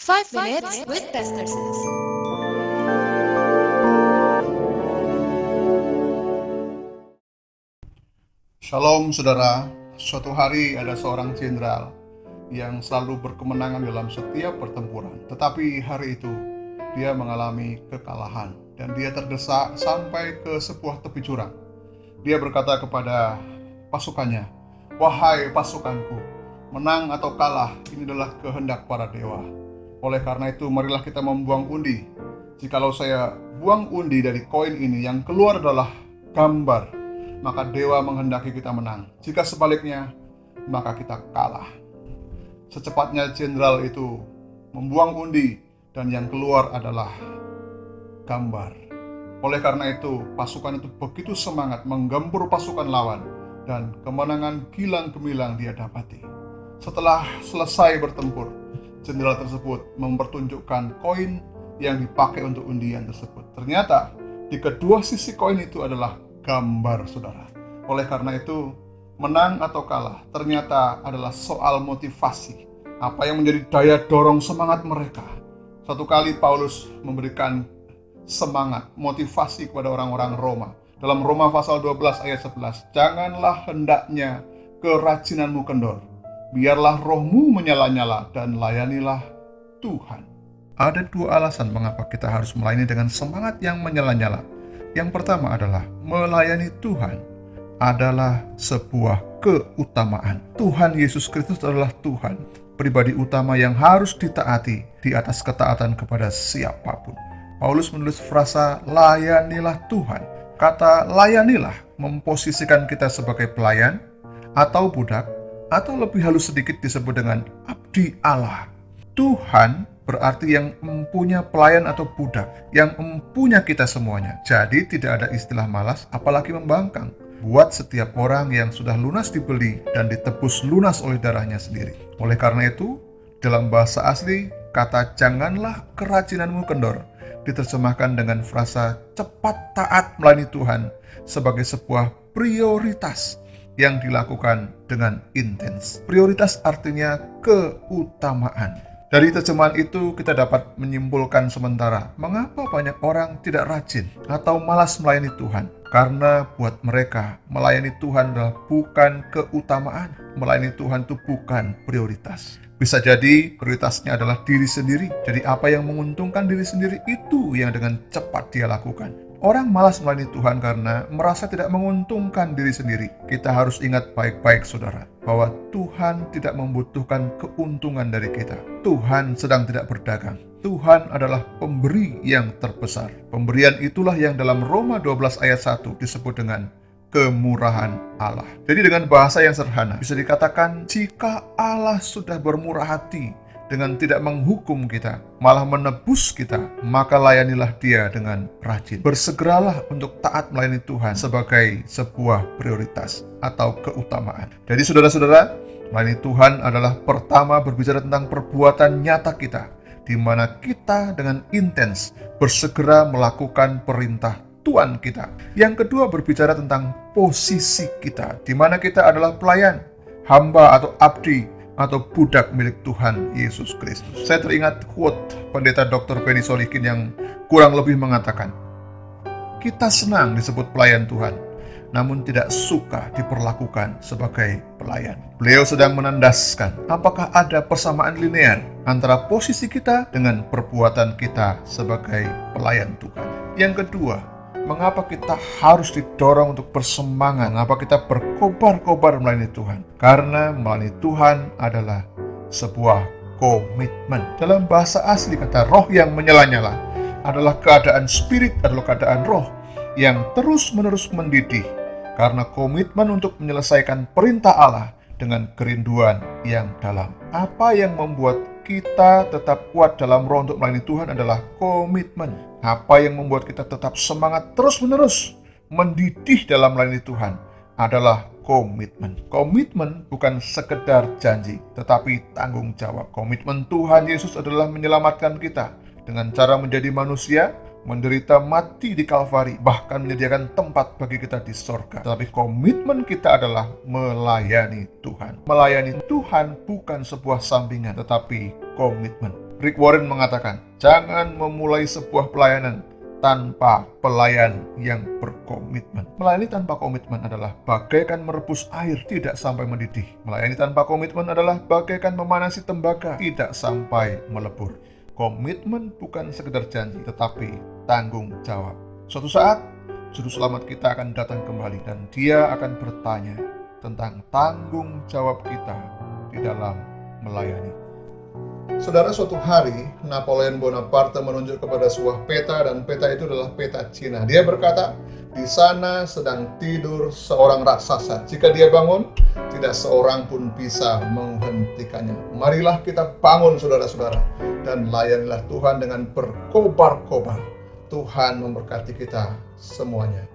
5 minutes with Pastor Sis. Shalom saudara, suatu hari ada seorang jenderal yang selalu berkemenangan dalam setiap pertempuran. Tetapi hari itu dia mengalami kekalahan dan dia terdesak sampai ke sebuah tepi jurang. Dia berkata kepada pasukannya, "Wahai pasukanku, menang atau kalah ini adalah kehendak para dewa. Oleh karena itu marilah kita membuang undi. Jikalau saya buang undi dari koin ini yang keluar adalah gambar, maka dewa menghendaki kita menang. Jika sebaliknya, maka kita kalah." Secepatnya jenderal itu membuang undi dan yang keluar adalah gambar. Oleh karena itu, pasukan itu begitu semangat menggempur pasukan lawan dan kemenangan gilang gemilang dia dapati. Setelah selesai bertempur, jenderal tersebut mempertunjukkan koin yang dipakai untuk undian tersebut. Ternyata di kedua sisi koin itu adalah gambar, saudara. Oleh karena itu, menang atau kalah ternyata adalah soal motivasi. Apa yang menjadi daya dorong semangat mereka. Satu kali Paulus memberikan semangat, motivasi kepada orang-orang Roma. Dalam Roma pasal 12 ayat 11, "Janganlah hendaknya kerajinanmu kendor. Biarlah rohmu menyala-nyala dan layanilah Tuhan." Ada dua alasan mengapa kita harus melayani dengan semangat yang menyala-nyala. Yang pertama adalah melayani Tuhan adalah sebuah keutamaan. Tuhan Yesus Kristus adalah Tuhan, pribadi utama yang harus ditaati di atas ketaatan kepada siapapun. Paulus menulis frasa layanilah Tuhan. Kata layanilah memposisikan kita sebagai pelayan atau budak, atau lebih halus sedikit disebut dengan abdi Allah. Tuhan berarti yang mempunyai pelayan atau budak, yang mempunyai kita semuanya. Jadi tidak ada istilah malas, apalagi membangkang buat setiap orang yang sudah lunas dibeli dan ditebus lunas oleh darahnya sendiri. Oleh karena itu, dalam bahasa asli, kata janganlah kerajinanmu kendor diterjemahkan dengan frasa cepat taat melayani Tuhan sebagai sebuah prioritas yang dilakukan dengan intens. Prioritas artinya keutamaan. Dari terjemahan itu kita dapat menyimpulkan sementara mengapa banyak orang tidak rajin atau malas melayani Tuhan. Karena buat mereka melayani Tuhan adalah bukan keutamaan. Melayani Tuhan itu bukan prioritas. Bisa jadi prioritasnya adalah diri sendiri. Jadi apa yang menguntungkan diri sendiri itu yang dengan cepat dia lakukan. Orang malas melayani Tuhan karena merasa tidak menguntungkan diri sendiri. Kita harus ingat baik-baik saudara, bahwa Tuhan tidak membutuhkan keuntungan dari kita. Tuhan sedang tidak berdagang. Tuhan adalah pemberi yang terbesar. Pemberian itulah yang dalam Roma 12 ayat 1 disebut dengan kemurahan Allah. Jadi dengan bahasa yang sederhana, bisa dikatakan jika Allah sudah bermurah hati dengan tidak menghukum kita, malah menebus kita, maka layanilah Dia dengan rajin. Bersegeralah untuk taat melayani Tuhan sebagai sebuah prioritas atau keutamaan. Jadi saudara-saudara, melayani Tuhan adalah pertama berbicara tentang perbuatan nyata kita, di mana kita dengan intens bersegera melakukan perintah Tuhan kita. Yang kedua berbicara tentang posisi kita, di mana kita adalah pelayan, hamba atau abdi atau budak milik Tuhan Yesus Kristus. Saya teringat quote pendeta Dr. Benny Solikin yang kurang lebih mengatakan, kita senang disebut pelayan Tuhan, namun tidak suka diperlakukan sebagai pelayan. Beliau sedang menandaskan apakah ada persamaan linear antara posisi kita dengan perbuatan kita sebagai pelayan Tuhan. Yang kedua, mengapa kita harus didorong untuk bersemangat? Mengapa kita berkobar-kobar melayani Tuhan? Karena melayani Tuhan adalah sebuah komitmen. Dalam bahasa asli kata roh yang menyala-nyala adalah keadaan spirit, adalah keadaan roh yang terus-menerus mendidih karena komitmen untuk menyelesaikan perintah Allah dengan kerinduan yang dalam. Apa yang membuat kita tetap kuat dalam roh untuk melayani Tuhan adalah komitmen. Apa yang membuat kita tetap semangat terus-menerus mendidih dalam melayani Tuhan adalah komitmen. Komitmen bukan sekedar janji, tetapi tanggung jawab. Komitmen Tuhan Yesus adalah menyelamatkan kita dengan cara menjadi manusia, menderita mati di Kalvari, bahkan menyediakan tempat bagi kita di sorga. Tetapi komitmen kita adalah melayani Tuhan. Melayani Tuhan bukan sebuah sampingan, tetapi komitmen. Rick Warren mengatakan, jangan memulai sebuah pelayanan tanpa pelayan yang berkomitmen. Melayani tanpa komitmen adalah bagaikan merebus air, tidak sampai mendidih. Melayani tanpa komitmen adalah bagaikan memanasi tembaga, tidak sampai melebur. Komitmen bukan sekedar janji, tetapi tanggung jawab. Suatu saat, Juru Selamat kita akan datang kembali dan Dia akan bertanya tentang tanggung jawab kita di dalam melayani. Saudara, suatu hari Napoleon Bonaparte menunjuk kepada sebuah peta, dan peta itu adalah peta Cina. Dia berkata, di sana sedang tidur seorang raksasa. Jika dia bangun, tidak seorang pun bisa menghentikannya. Marilah kita bangun, saudara-saudara, dan layanilah Tuhan dengan berkobar-kobar. Tuhan memberkati kita semuanya.